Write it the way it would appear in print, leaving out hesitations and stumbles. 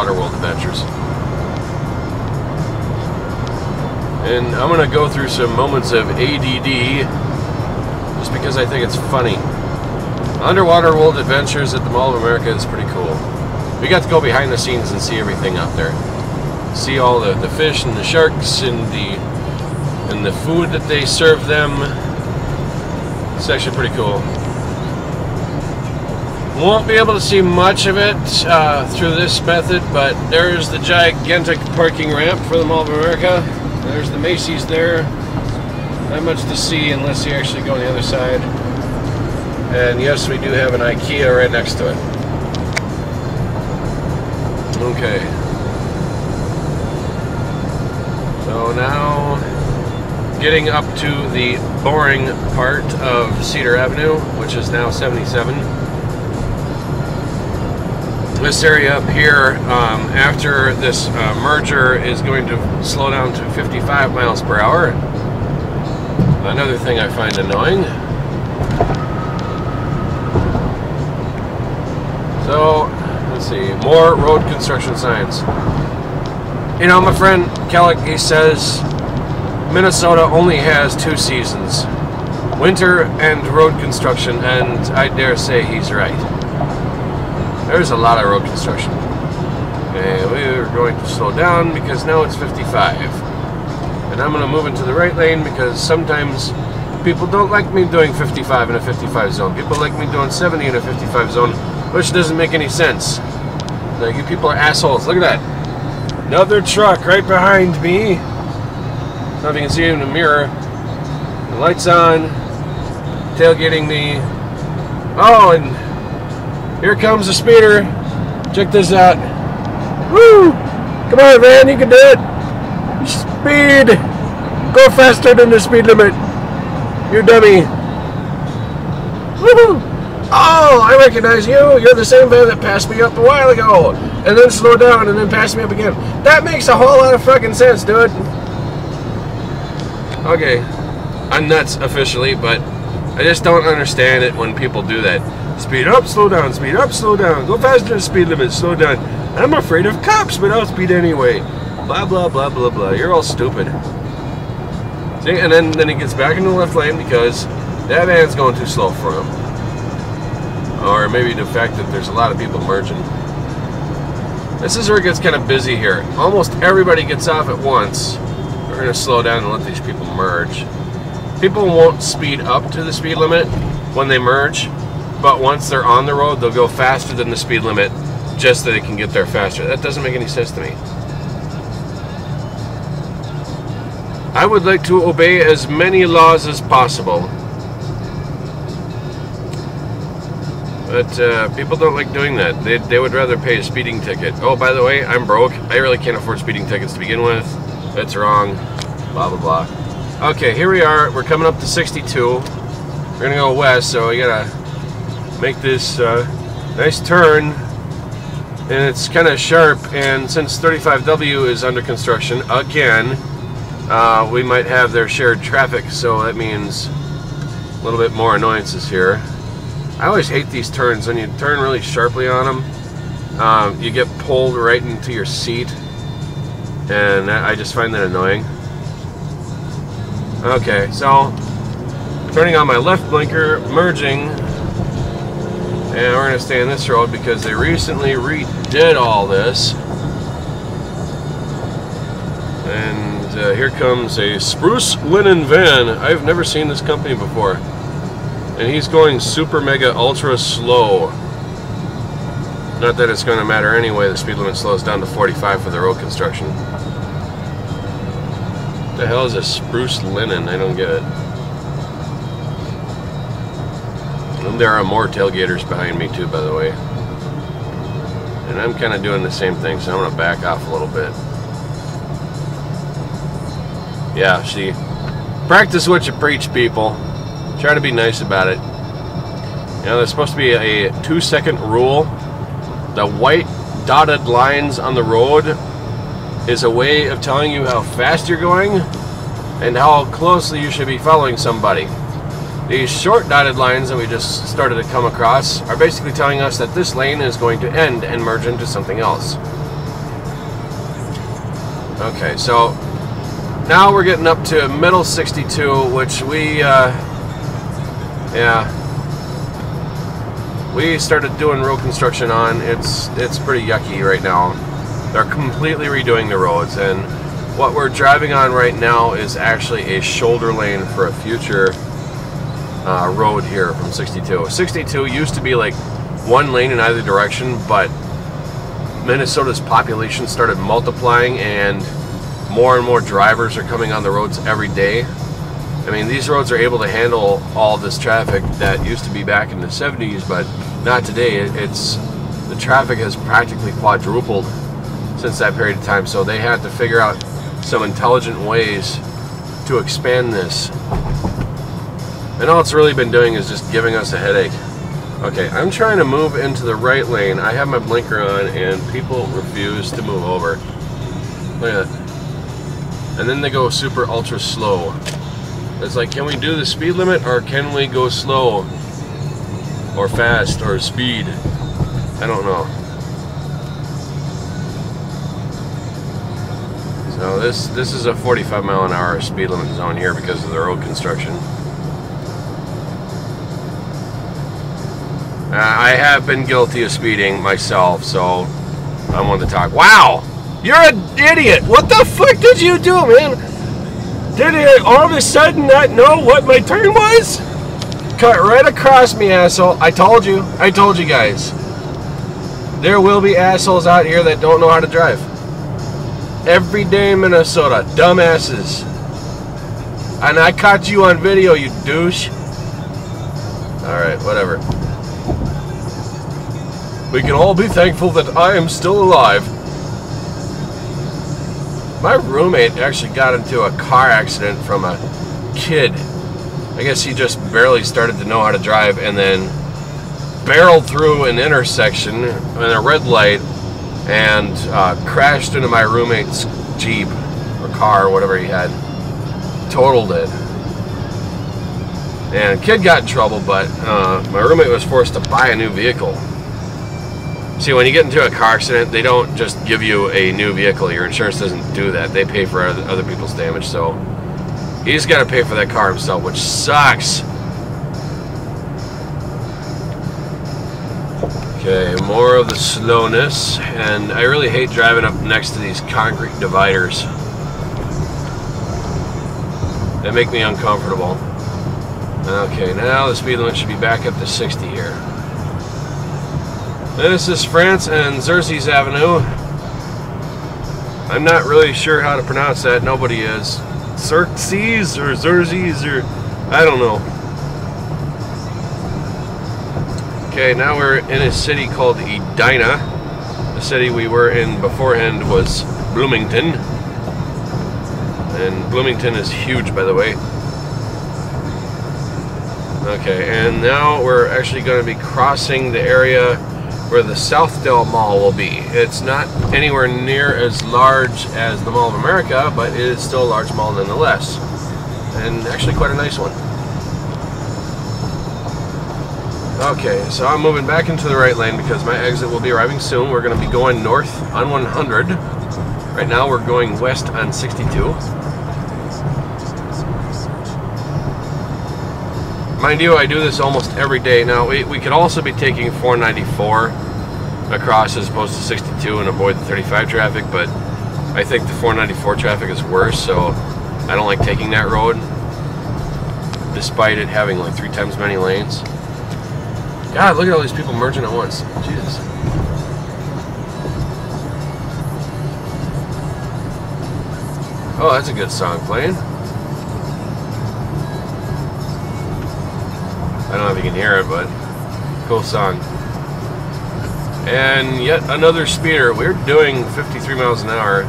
Underwater World Adventures. And I'm going to go through some moments of ADD just because I think it's funny. Underwater World Adventures at the Mall of America is pretty cool. We got to go behind the scenes and see everything up there. See all the fish and the sharks and the food that they serve them. It's actually pretty cool. Won't be able to see much of it through this method, but there's the gigantic parking ramp for the Mall of America. There's the Macy's there. Not much to see unless you actually go on the other side. And yes, we do have an IKEA right next to it. Okay. So now, getting up to the boring part of Cedar Avenue, which is now 77. This area up here, after this merger, is going to slow down to 55 miles per hour. Another thing I find annoying. So, let's see, more road construction signs. You know, my friend Kellick, he says Minnesota only has 2 seasons, winter and road construction, and I dare say he's right. There's a lot of road construction. And we're going to slow down because now it's 55. And I'm going to move into the right lane because sometimes people don't like me doing 55 in a 55 zone. People like me doing 70 in a 55 zone, which doesn't make any sense. Like, you people are assholes. Look at that. Another truck right behind me. I don't know if you can see it in the mirror. The lights on. Tailgating me. Oh, and here comes the speeder. Check this out. Woo! Come on, man, you can do it. Speed! Go faster than the speed limit. You dummy. Woohoo! Oh, I recognize you. You're the same man that passed me up a while ago. And then slowed down and then passed me up again. That makes a whole lot of fucking sense, dude. Okay. I'm nuts officially, but I just don't understand it when people do that. Speed up, slow down, speed up, slow down. Go faster than the speed limit, slow down. I'm afraid of cops, but I'll speed anyway. Blah, blah, blah, blah, blah. You're all stupid. See, and then he gets back into the left lane because that man's going too slow for him. Or maybe the fact that there's a lot of people merging. This is where it gets kind of busy here. Almost everybody gets off at once. We're going to slow down and let these people merge. People won't speed up to the speed limit when they merge, but once they're on the road, they'll go faster than the speed limit just so they can get there faster. That doesn't make any sense to me. I would like to obey as many laws as possible. But people don't like doing that. They would rather pay a speeding ticket. Oh, by the way, I'm broke. I really can't afford speeding tickets to begin with. That's wrong. Blah, blah, blah. Okay, here we are. We're coming up to 62. We're going to go west, so we got to make this nice turn. And it's kind of sharp, and since 35W is under construction again, we might have their shared traffic, so that means a little bit more annoyances here. I always hate these turns. When you turn really sharply on them, you get pulled right into your seat, and I just find that annoying. Okay, so turning on my left blinker, merging, and we're going to stay on this road because they recently redid all this. And here comes a Spruce Linen van. I've never seen this company before. And he's going super mega ultra slow. Not that it's going to matter anyway. The speed limit slows down to 45 for the road construction. What the hell is a Spruce Linen? I don't get it. And there are more tailgaters behind me too, by the way. And I'm kind of doing the same thing, so I'm going to back off a little bit. Yeah, see, practice what you preach, people. Try to be nice about it. You know, there's supposed to be a 2-second rule. The white dotted lines on the road is a way of telling you how fast you're going and how closely you should be following somebody. These short dotted lines that we just started to come across are basically telling us that this lane is going to end and merge into something else. Okay, so now we're getting up to middle 62, which we we started doing road construction on. It's pretty yucky right now. They're completely redoing the roads, and what we're driving on right now is actually a shoulder lane for a future road here from 62. 62 used to be like one lane in either direction, but Minnesota's population started multiplying and more drivers are coming on the roads every day. I mean, these roads are able to handle all this traffic that used to be back in the 70s, but not today. The traffic has practically quadrupled since that period of time, so they had to figure out some intelligent ways to expand this. And all it's really been doing is just giving us a headache. Okay, I'm trying to move into the right lane. I have my blinker on and people refuse to move over. Look at that. And then they go super ultra slow. It's like, can we do the speed limit or can we go slow or fast or speed? I don't know. So this is a 45 mile an hour speed limit zone here because of the road construction. I have been guilty of speeding myself, so I wanted to talk. Wow! You're an idiot! What the fuck did you do, man? Did you all of a sudden not know what my turn was? Cut right across me, asshole. I told you guys. There will be assholes out here that don't know how to drive. Every day in Minnesota, dumbasses. And I caught you on video, you douche. Alright, whatever. We can all be thankful that I am still alive. My roommate actually got into a car accident from a kid. I guess he just barely started to know how to drive and then barreled through an intersection in a red light and crashed into my roommate's Jeep or car or whatever he had. Totaled it. And kid got in trouble, but my roommate was forced to buy a new vehicle. See, when you get into a car accident, they don't just give you a new vehicle. Your insurance doesn't do that. They pay for other people's damage, so he's got to pay for that car himself, which sucks. Okay, more of the slowness, and I really hate driving up next to these concrete dividers. They make me uncomfortable. Okay, now the speed limit should be back up to 60 here. This is France and Xerxes Avenue. I'm not really sure how to pronounce that. Nobody is. Xerxes or Xerxes or I don't know. Okay, now we're in a city called Edina. The city we were in beforehand was Bloomington. And Bloomington is huge, by the way. Okay, and now we're actually going to be crossing the area where the Southdale Mall will be. It's not anywhere near as large as the Mall of America, but it is still a large mall nonetheless. And actually quite a nice one. Okay, so I'm moving back into the right lane because my exit will be arriving soon. We're going to be going north on 100. Right now we're going west on 62. Mind you, I do this almost every day. Now, we could also be taking 494 across as opposed to 62 and avoid the 35 traffic, but I think the 494 traffic is worse, so I don't like taking that road, despite it having like 3 times many lanes. God, look at all these people merging at once. Jesus. Oh, that's a good song playing. I don't know if you can hear it, but cool song. And yet another speeder. We're doing 53 miles an hour.